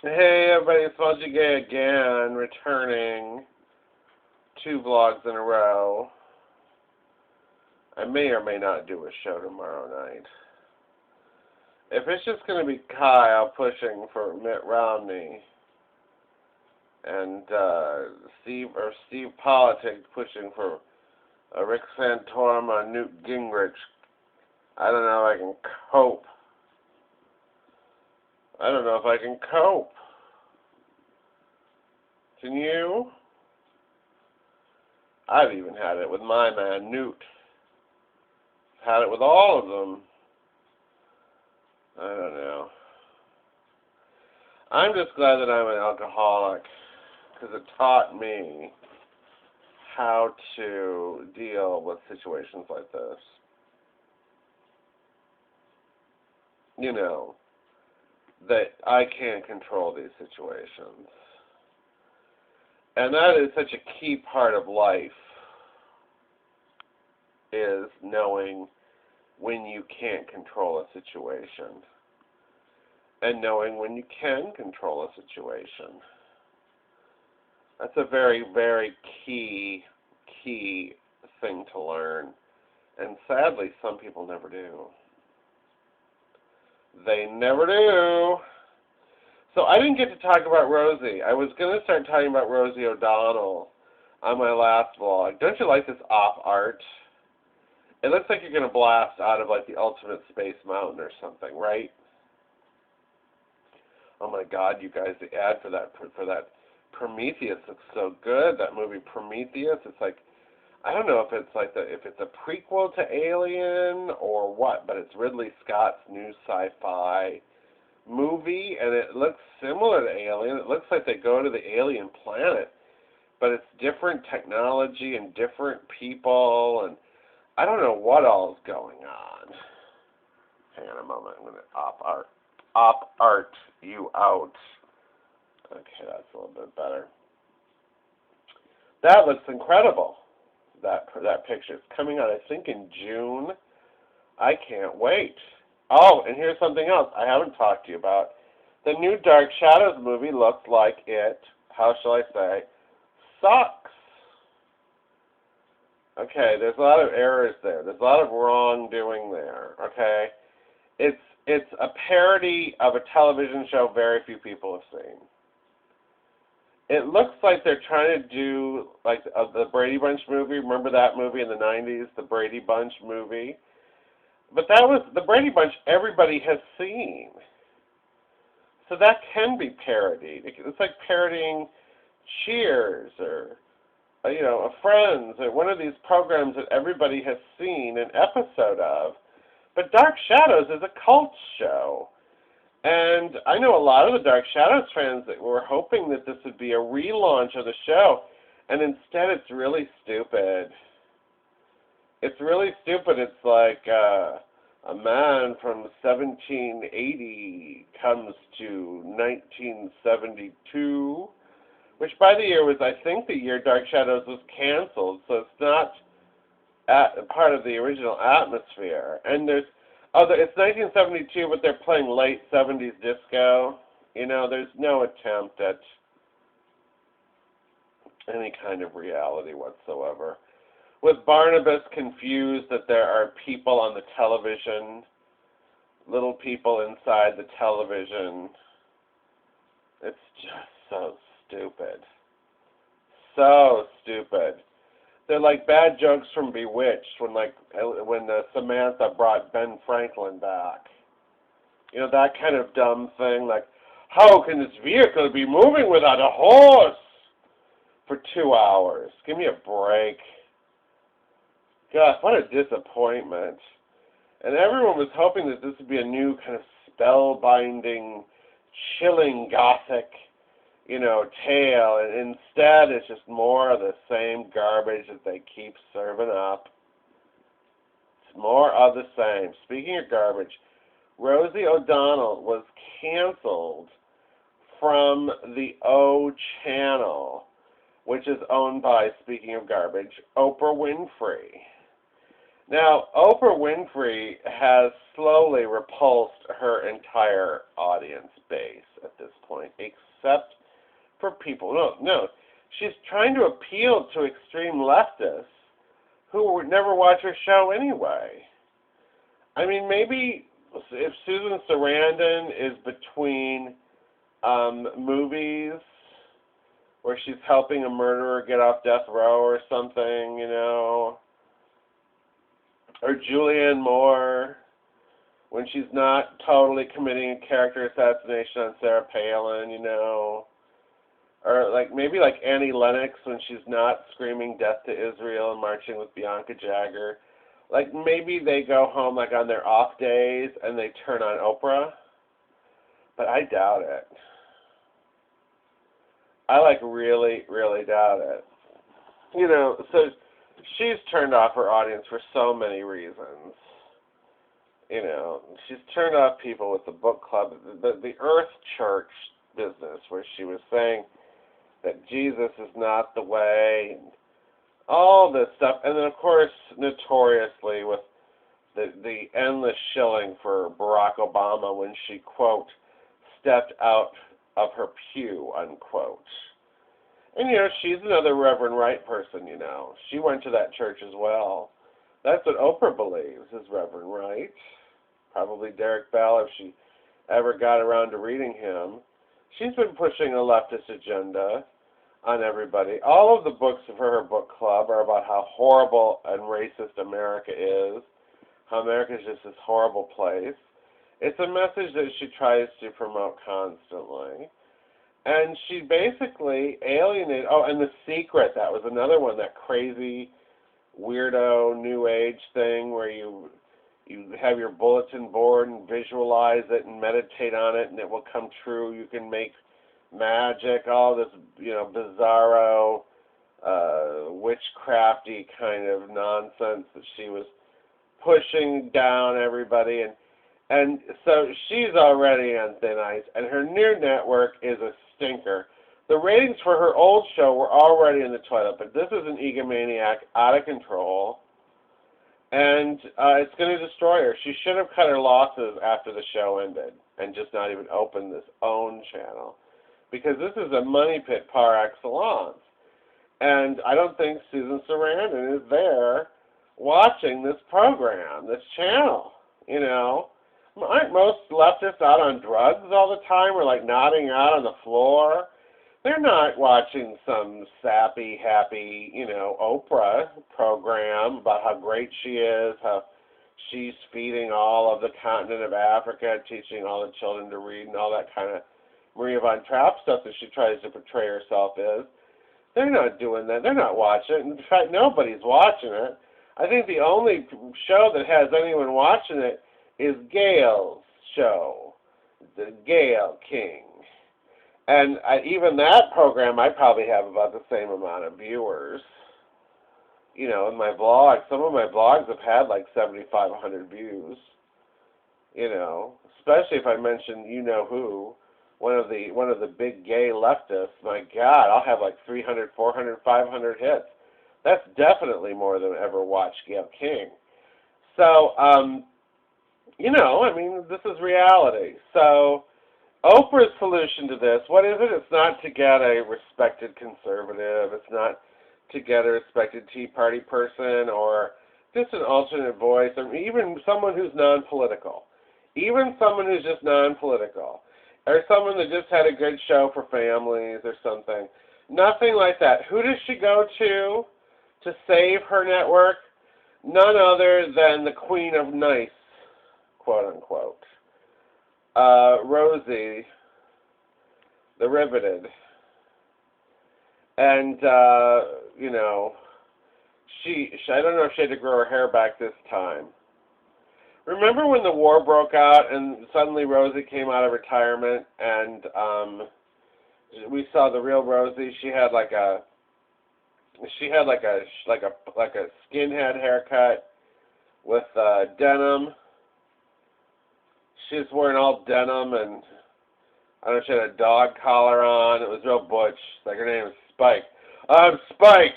Hey everybody, it's Smudgy Gay again, returning 2 vlogs in a row. I may or may not do a show tomorrow night. If it's just going to be Kyle pushing for Mitt Romney and Steve Politics pushing for Rick Santorum on Newt Gingrich, I don't know if I can cope. I don't know if I can cope. Can you? I've even had it with my man, Newt. Had it with all of them. I don't know. I'm just glad that I'm an alcoholic because it taught me how to deal with situations like this. You know, that I can't control these situations. And that is such a key part of life, is knowing when you can't control a situation and knowing when you can control a situation. That's a very, very key thing to learn. And sadly, some people never do. They never do. So I didn't get to talk about Rosie. I was going to start talking about Rosie O'Donnell on my last vlog. Don't you like this op art? It looks like you're going to blast out of like the ultimate space mountain or something, right? Oh my God, you guys, the ad for that Prometheus looks so good. That movie Prometheus. It's like, I don't know if it's like if it's a prequel to Alien or what, but it's Ridley Scott's new sci-fi movie, and it looks similar to Alien. It looks like they go to the alien planet, but it's different technology and different people, and I don't know what all is going on. Hang on a moment. I'm going to op art you out. Okay, that's a little bit better. That looks incredible. That picture is coming out, I think, in June. I can't wait. Oh, and here's something else I haven't talked to you about. The new Dark Shadows movie looks like it, how shall I say, sucks. Okay, there's a lot of errors there. There's a lot of wrongdoing there, okay? It's a parody of a television show very few people have seen. It looks like they're trying to do, like, the Brady Bunch movie. Remember that movie in the 90s, the Brady Bunch movie? But that was, the Brady Bunch everybody has seen. So that can be parodied. It's like parodying Cheers or, Friends or one of these programs that everybody has seen an episode of. But Dark Shadows is a cult show. And I know a lot of the Dark Shadows fans that were hoping that this would be a relaunch of the show, and instead it's really stupid. It's really stupid. It's like a man from 1780 comes to 1972, which by the year was, I think, the year Dark Shadows was canceled, so it's not part of the original atmosphere. And it's 1972, but they're playing late 70s disco. There's no attempt at any kind of reality whatsoever. With Barnabas confused that there are people on the television, little people inside the television. It's just so stupid. So stupid. They're like bad jokes from Bewitched when Samantha brought Ben Franklin back. That kind of dumb thing, like, how can this vehicle be moving without a horse for 2 hours? Give me a break. Gosh, what a disappointment. And everyone was hoping that this would be a new kind of spellbinding, chilling Gothic, tale. And instead, it's just more of the same garbage that they keep serving up. It's more of the same. Speaking of garbage, Rosie O'Donnell was canceled from the O Channel, which is owned by, speaking of garbage, Oprah Winfrey. Now, Oprah Winfrey has slowly repulsed her entire audience base at this point, except for people. No, she's trying to appeal to extreme leftists who would never watch her show anyway. I mean, maybe if Susan Sarandon is between movies where she's helping a murderer get off death row or something, or Julianne Moore when she's not totally committing a character assassination on Sarah Palin, or maybe like Annie Lennox when she's not screaming death to Israel and marching with Bianca Jagger. Like maybe they go home like on their off days and they turn on Oprah, but I doubt it. I really, really doubt it. So she's turned off her audience for so many reasons. She's turned off people with the book club, the Earth Church business, where she was saying that Jesus is not the way, and all this stuff. And then, of course, notoriously with the endless shilling for Barack Obama when she, quote, stepped out of her pew, unquote. And, she's another Reverend Wright person, She went to that church as well. That's what Oprah believes, is Reverend Wright. Probably Derek Bell, if she ever got around to reading him. She's been pushing a leftist agenda on everybody. All of the books of her book club are about how horrible and racist America is, how America is just this horrible place. It's a message that she tries to promote constantly. And she basically alienated, and The Secret, that was another one, that crazy, weirdo, new age thing where you have your bulletin board and visualize it and meditate on it and it will come true. You can make magic, all this, bizarro, witchcrafty kind of nonsense that she was pushing down everybody. And so she's already on thin ice, and her new network is a stinker. The ratings for her old show were already in the toilet, but this is an egomaniac out of control, and it's going to destroy her. She should have cut her losses after the show ended and just not even opened this own channel, because this is a money pit par excellence. And I don't think Susan Sarandon is there watching this program, this channel, Aren't most leftists out on drugs all the time or like nodding out on the floor? They're not watching some sappy, happy, Oprah program about how great she is, how she's feeding all of the continent of Africa, teaching all the children to read and all that kind of Maria von Trapp stuff that she tries to portray herself as. They're not doing that. They're not watching it. In fact, nobody's watching it. I think the only show that has anyone watching it is Gail's show, the Gayle King. And even that program, I probably have about the same amount of viewers. In my blog, some of my blogs have had like 7,500 views. Especially if I mention who, one of the big gay leftists. My God, I'll have like 300, 400, 500 hits. That's definitely more than ever watched Gayle King. So, this is reality. So, Oprah's solution to this, what is it? It's not to get a respected conservative. It's not to get a respected Tea Party person or just an alternate voice, or even someone who's non-political. Even someone who's just non-political. Or someone that just had a good show for families or something. Nothing like that. Who does she go to save her network? None other than the Queen of Nice, quote unquote. Rosie, the Riveted. And, I don't know if she had to grow her hair back this time. Remember when the war broke out and suddenly Rosie came out of retirement and we saw the real Rosie? She had like a skinhead haircut with denim. She was wearing all denim and I don't know, she had a dog collar on. It was real butch. Like her name was Spike. I'm Spike.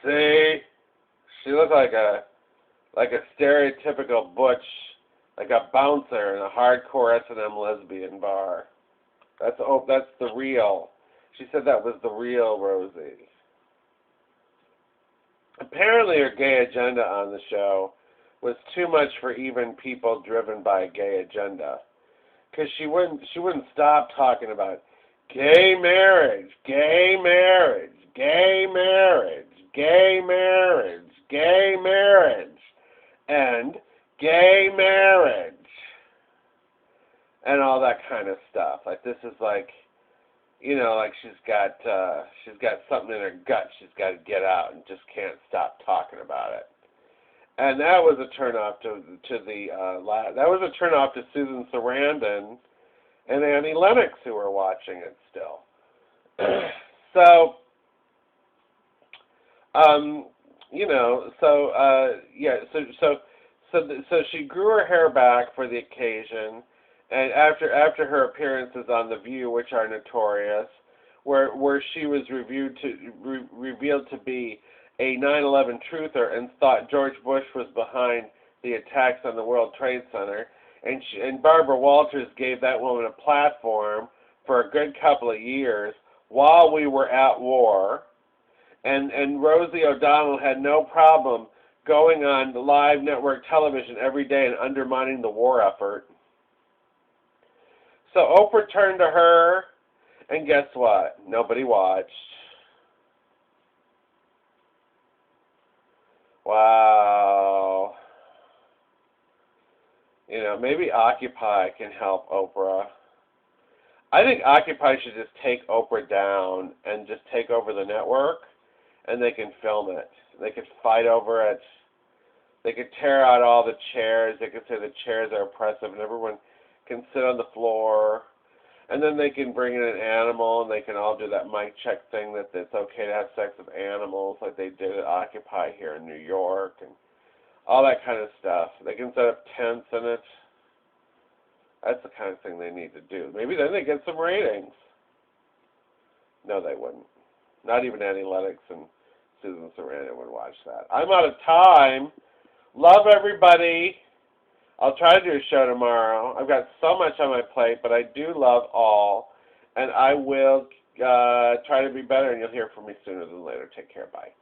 See? She looked like a like a stereotypical butch, like a bouncer in a hardcore S&M lesbian bar. That's the real. She said that was the real Rosie. Apparently her gay agenda on the show was too much for even people driven by a gay agenda. Because she wouldn't stop talking about gay marriage, gay marriage, gay marriage, gay marriage, gay marriage, and gay marriage, and all that kind of stuff. Like this is like, you know, like she's got something in her gut she's got to get out and just can't stop talking about it. And that was a turnoff that was a turnoff to Susan Sarandon and Annie Lennox, who were watching it still. So, you know, so she grew her hair back for the occasion, and after her appearances on The View, which are notorious, where she was revealed to be a 9/11 truther and thought George Bush was behind the attacks on the World Trade Center, and Barbara Walters gave that woman a platform for a good couple of years while we were at war, and Rosie O'Donnell had no problem going on the live network television every day and undermining the war effort. So Oprah turned to her, and guess what? Nobody watched. Wow. You know, maybe Occupy can help Oprah. I think Occupy should just take Oprah down and just take over the network, and they can film it. They could fight over it. They could tear out all the chairs. They could say the chairs are oppressive, and everyone can sit on the floor. And then they can bring in an animal, and they can all do that mic check thing that it's okay to have sex with animals, like they did at Occupy here in New York, and all that kind of stuff. They can set up tents in it. That's the kind of thing they need to do. Maybe then they get some ratings. No, they wouldn't. Not even Annie Lennox and Susan Sarandon would watch that. I'm out of time. Love everybody. I'll try to do a show tomorrow. I've got so much on my plate, but I do love all, and I will try to be better, and you'll hear from me sooner than later. Take care. Bye.